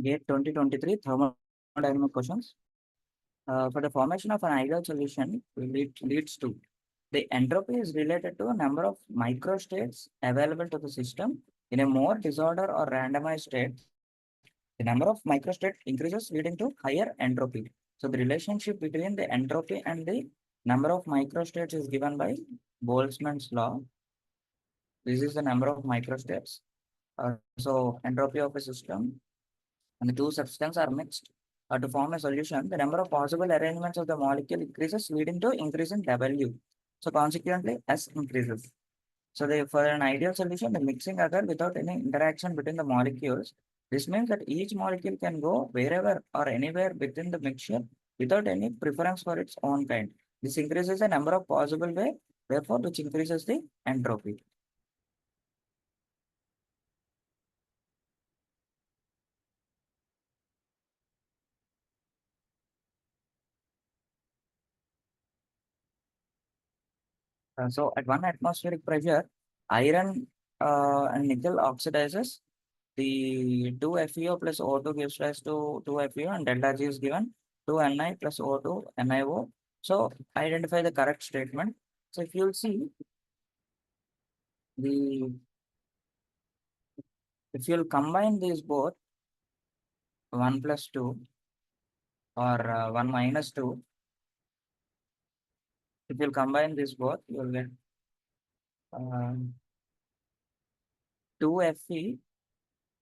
GATE 2023 thermodynamic questions. For the formation of an ideal solution leads to the entropy is related to a number of microstates available to the system in a more disorder or randomized state. The number of microstates increases leading to higher entropy. So the relationship between the entropy and the number of microstates is given by Boltzmann's law. This is the number of microstates. So entropy of a system and the two substances are mixed to form a solution, the number of possible arrangements of the molecule increases, leading to increase in W. So consequently, S increases. So for an ideal solution, the mixing occurs without any interaction between the molecules. This means that each molecule can go wherever or anywhere within the mixture without any preference for its own kind. This increases the number of possible ways, therefore, which increases the entropy. So at 1 atmospheric pressure, iron and nickel oxidizes. The 2FeO plus O2 gives rise to 2FeO and delta G is given 2Ni plus O2 NiO. So identify the correct statement. So if you'll see the if you'll combine these both 1 plus 2 or 1 minus 2, if you'll combine these both, you'll get 2Fe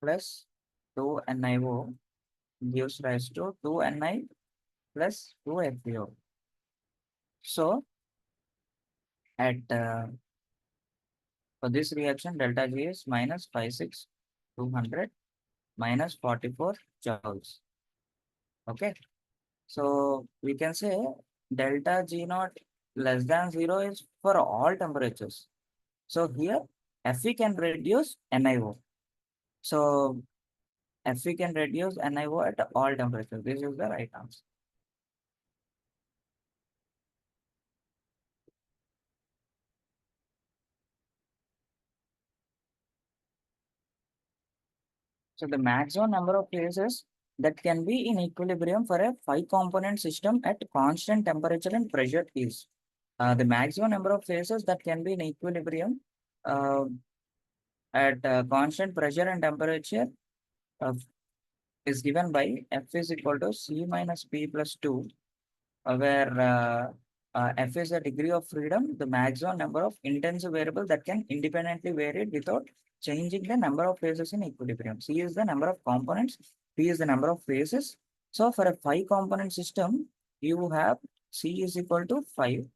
plus 2NiO gives rise to 2Ni plus 2FeO. So at for this reaction, delta G is minus 56,200 minus 44 joules. Okay. So we can say delta G naught less than 0 is for all temperatures. So here Fe can reduce NiO. So Fe can reduce NiO at all temperatures. This is the right answer. So the maximum number of phases that can be in equilibrium for a 5-component system at constant temperature and pressure is the maximum number of phases that can be in equilibrium uh, at constant pressure and temperature uh, is given by F is equal to C minus P plus 2, where F is the degree of freedom, the maximum number of intensive variables that can independently vary without changing the number of phases in equilibrium. C is the number of components, P is the number of phases. So for a 5-component system, you have C is equal to 5.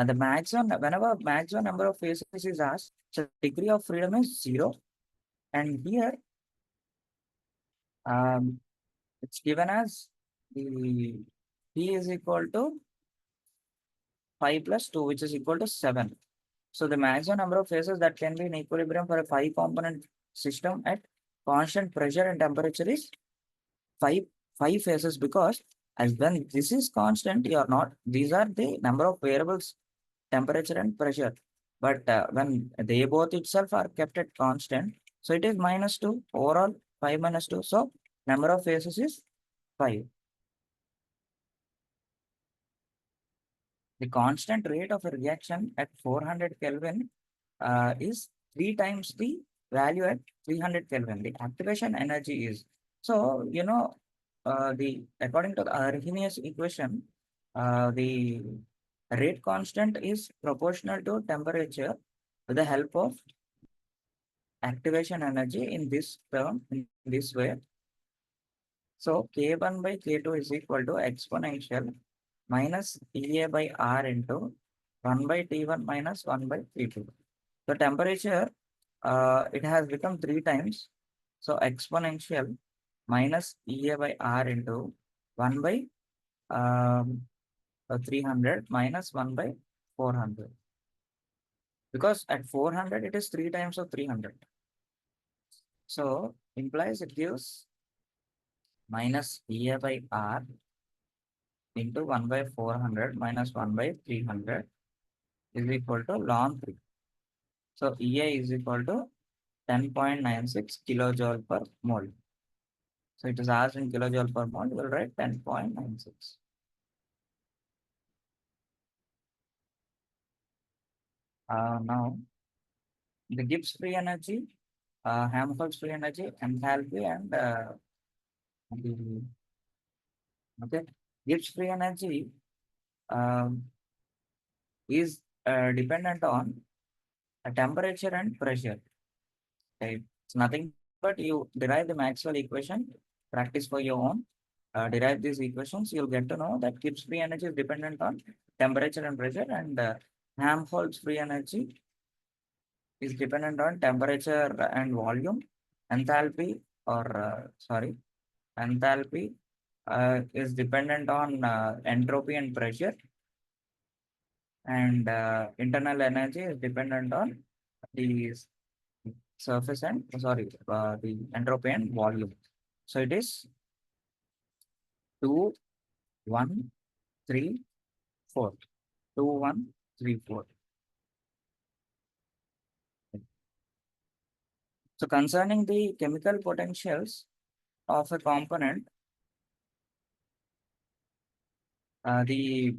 The maximum, whenever maximum number of phases is asked, so degree of freedom is 0. And here, um, it's given as the P is equal to 5 plus 2, which is equal to 7. So the maximum number of phases that can be in equilibrium for a 5-component system at constant pressure and temperature is 5, 5 phases, because as when this is constant, you are not, these are the number of variables, temperature and pressure. But when they both itself are kept at constant, so it is minus 2, overall 5 minus 2. So number of phases is 5. The constant rate of a reaction at 400 Kelvin is 3 times the value at 300 Kelvin. The activation energy is. So, the according to the Arrhenius equation, the rate constant is proportional to temperature with the help of activation energy in this term, in this way. So K1 by K2 is equal to exponential minus EA by R into 1 by T1 minus 1 by T2. The temperature, it has become 3 times. So exponential minus EA by R into 1 by 300 minus 1 by 400. Because at 400, it is 3 times of 300. So implies it gives minus EA by R into 1 by 400 minus 1 by 300 is equal to ln 3. So EA is equal to 10.96 kilojoule per mole. So it is asked in kilojoule per mole, you will write 10.96. Now, the Gibbs free energy, Helmholtz free energy, enthalpy, and the okay, Gibbs free energy um, is dependent on temperature and pressure. Right? It's nothing but you derive the Maxwell equation, practice for your own, derive these equations, you'll get to know that Gibbs free energy is dependent on temperature and pressure, and Helmholtz free energy is dependent on temperature and volume. Enthalpy, or sorry, enthalpy is dependent on entropy and pressure, and internal energy is dependent on the surface and the entropy and volume. So it is 2, 1, 3, 4. 2, 1, 3, 4. So concerning the chemical potentials of a component, the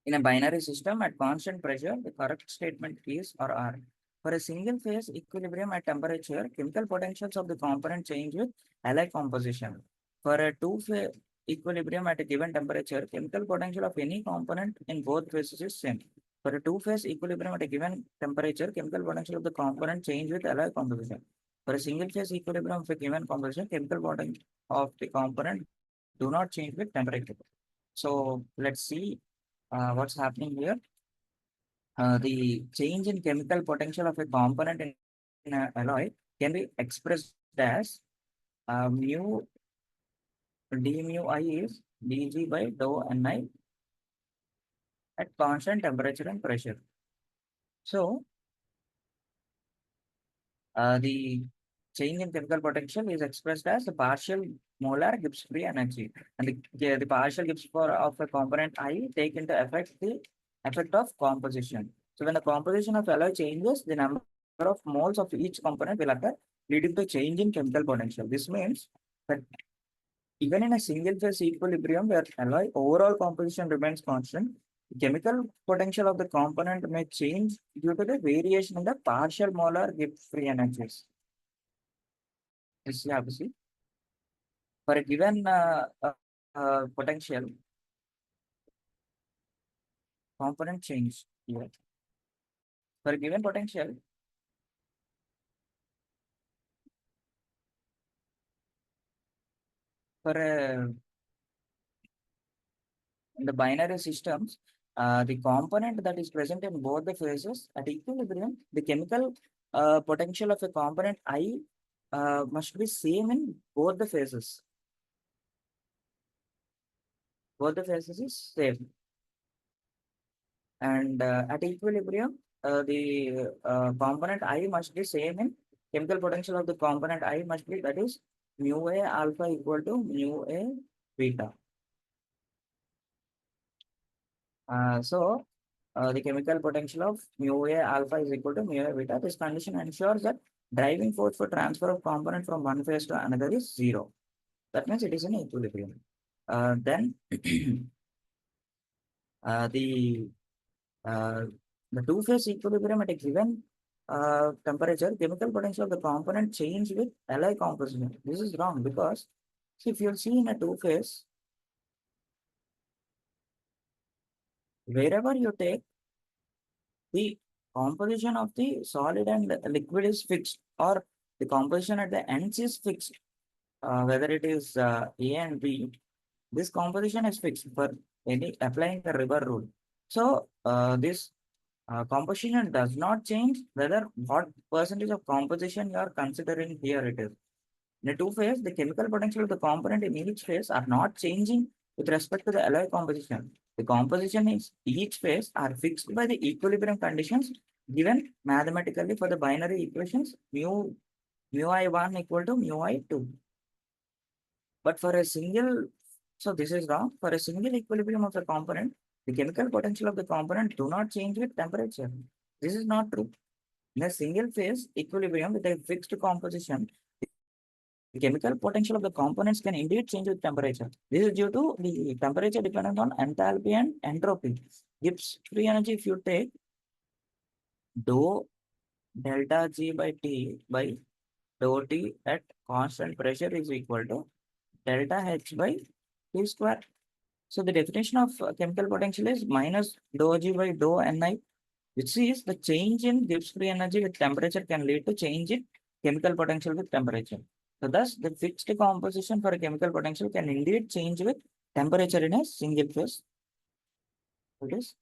in a binary system at constant pressure, the correct statement is or are. For a single phase equilibrium at temperature, chemical potentials of the component change with alloy composition. For a two-phase equilibrium at a given temperature, chemical potential of any component in both phases is same. For a two-phase equilibrium at a given temperature, chemical potential of the component change with alloy composition. For a single phase equilibrium of a given composition, chemical potential of the component do not change with temperature. So let's see what's happening here. The change in chemical potential of a component in an alloy can be expressed as mu d mu I is dg by dou ni at constant temperature and pressure. So the change in chemical potential is expressed as the partial molar Gibbs free energy, and the partial Gibbs for of a component I take into effect the effect of composition. So when the composition of alloy changes, the number of moles of each component will occur, leading to change in chemical potential. This means that even in a single phase equilibrium where alloy overall composition remains constant, the chemical potential of the component may change due to the variation in the partial molar Gibbs free energies. Yes, you have to see. For a given potential, component change here. For a given potential, for a in the binary systems, the component that is present in both the phases at equilibrium, the chemical potential of a component I must be same in both the phases. Both the phases is same. And at equilibrium, the component I must be same in chemical potential of the component I must be, that is mu A alpha equal to mu A beta. So the chemical potential of mu A alpha is equal to mu A beta. This condition ensures that driving force for transfer of component from one phase to another is zero. That means it is in equilibrium. Then uh, the uh, the two-phase equilibrium at a given temperature, chemical potential of the component change with alloy composition. This is wrong because see, if you see in a two-phase, wherever you take the composition of the solid and liquid is fixed, or the composition at the ends is fixed, whether it is A and B, this composition is fixed for any applying the river rule. So this composition does not change whether what percentage of composition you are considering here it is. In a two phase, the chemical potential of the component in each phase are not changing with respect to the alloy composition. The composition in each phase are fixed by the equilibrium conditions given mathematically for the binary equations mu I1 equal to mu I2. But for a single, so this is wrong. For a single equilibrium of a component, the chemical potential of the component do not change with temperature. This is not true. In a single phase equilibrium with a fixed composition, The chemical potential of the components can indeed change with temperature. This is due to the temperature dependent on enthalpy and entropy. Gibbs free energy, if you take dou delta G by T by dou T at constant pressure is equal to delta H by T square. So the definition of chemical potential is minus dou G by dou Ni, which is the change in Gibbs free energy with temperature can lead to change in chemical potential with temperature. So thus the fixed composition for a chemical potential can indeed change with temperature in a single phase. It is.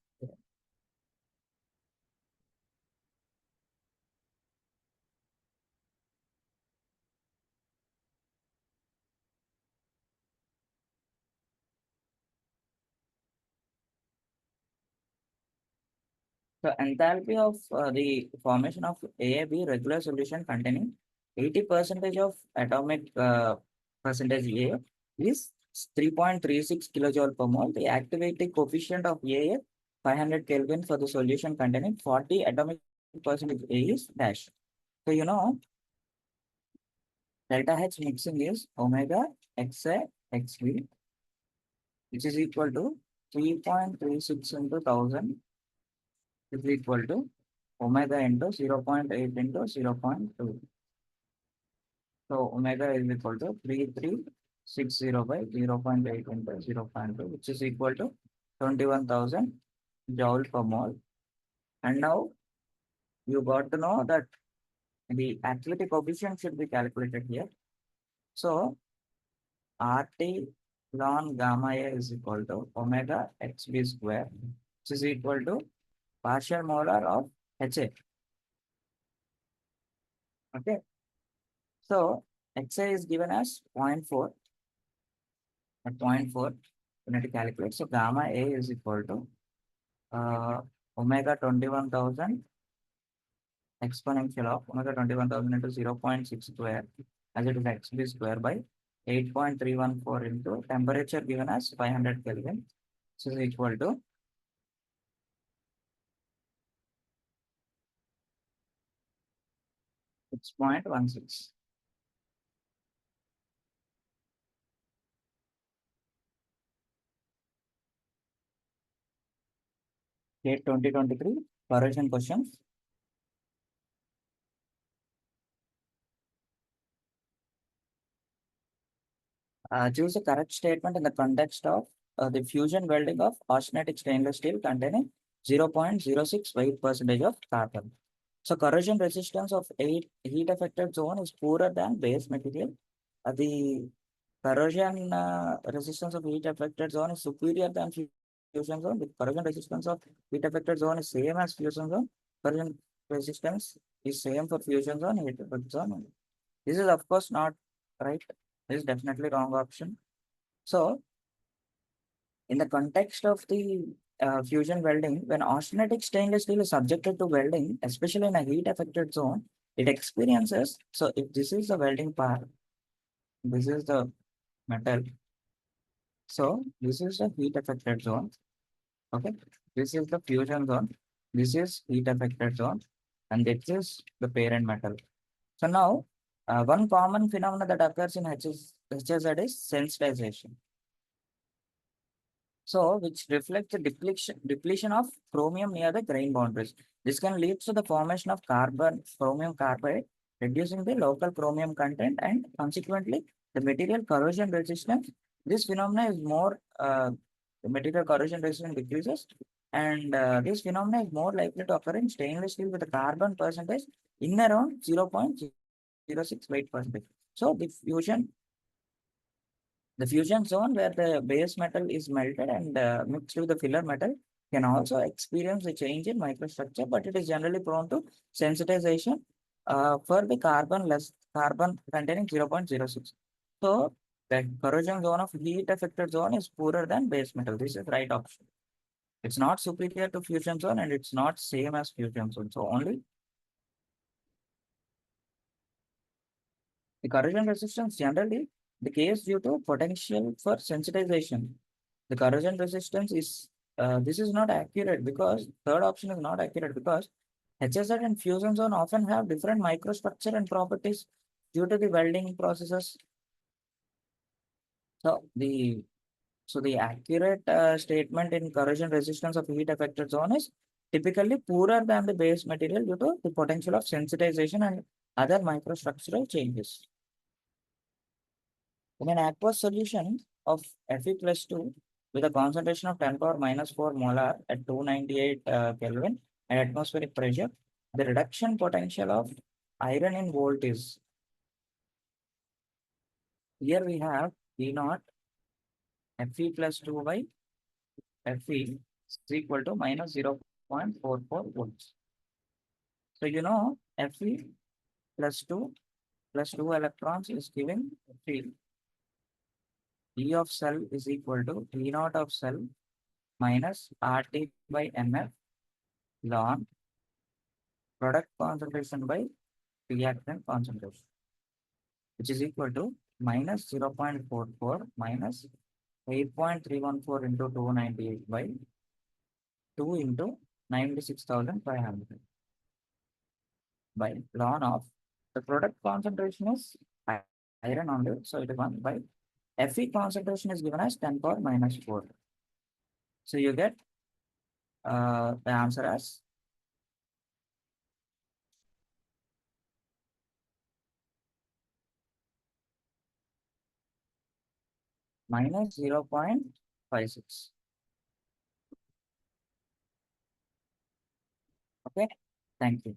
The enthalpy of the formation of AAB regular solution containing 80 percentage of atomic percentage A is 3.36 kilojoule per mole. The activity coefficient of A is 500 Kelvin for the solution containing 40 atomic percentage A is dash. So you know delta H mixing is omega XA XV, which is equal to 3.36 into 1000 is equal to omega into 0.8 into 0.2. So omega is equal to 3360 by 0.8 into 0.2, which is equal to 21,000 joule per mole. And now you got to know that the activity coefficient should be calculated here. So RT ln gamma A is equal to omega XB square, which is equal to partial molar of HA. Okay. So XA is given as zero point 0.4. At 0.4, we need to calculate. So gamma A is equal to omega 21,000 exponential of omega 21,000 into 0.6 square, as it is XB square by 8.314 into temperature given as 500 Kelvin. This is equal to 6.16. Date 2023, correlation questions. Choose the correct statement in the context of the fusion welding of austenitic stainless steel containing 0.06 weight percentage of carbon. So corrosion resistance of heat affected zone is poorer than base material. The corrosion resistance of heat affected zone is superior than fusion zone. The corrosion resistance of heat affected zone is same as fusion zone. Corrosion resistance is same for fusion zone, heat affected zone. This is of course not right. This is definitely wrong option. So in the context of the fusion welding, when austenitic stainless steel is subjected to welding, especially in a heat affected zone, it experiences. So if this is the welding part, this is the metal. So this is the heat affected zone. Okay. This is the fusion zone. This is heat affected zone. And this is the parent metal. So now one common phenomenon that occurs in HSZ is sensitization. So which reflects the depletion of chromium near the grain boundaries. This can lead to the formation of chromium carbide, reducing the local chromium content and consequently the material corrosion resistance. This phenomena is more, the material corrosion resistance decreases, and this phenomena is more likely to occur in stainless steel with a carbon percentage in around 0.06 weight percentage. So the fusion zone where the base metal is melted and mixed with the filler metal can also experience a change in microstructure, but it is generally prone to sensitization for the carbon containing 0.06. So the corrosion zone of heat affected zone is poorer than base metal. This is right option. It's not superior to fusion zone and it's not same as fusion zone. So only the corrosion resistance generally the case due to potential for sensitization. The corrosion resistance is this is not accurate because third option is not accurate because HSZ and fusion zone often have different microstructure and properties due to the welding processes. So the accurate statement in corrosion resistance of heat affected zone is typically poorer than the base material due to the potential of sensitization and other microstructural changes. In an aqueous solution of Fe plus 2 with a concentration of 10 power minus 4 molar at 298 Kelvin at atmospheric pressure, the reduction potential of iron in volt is, here we have E naught Fe plus 2 by Fe is equal to minus 0.44 volts. So you know Fe plus 2 electrons is giving Fe. E of cell is equal to E naught of cell minus RT by MF ln product concentration by reactant concentration, which is equal to minus 0.44 minus 8.314 into 298 by 2 into 96,500 by ln of the product concentration is iron only, so it is 1 by Fe concentration is given as 10 power minus 4. So you get the answer as minus 0.56. Okay, thank you.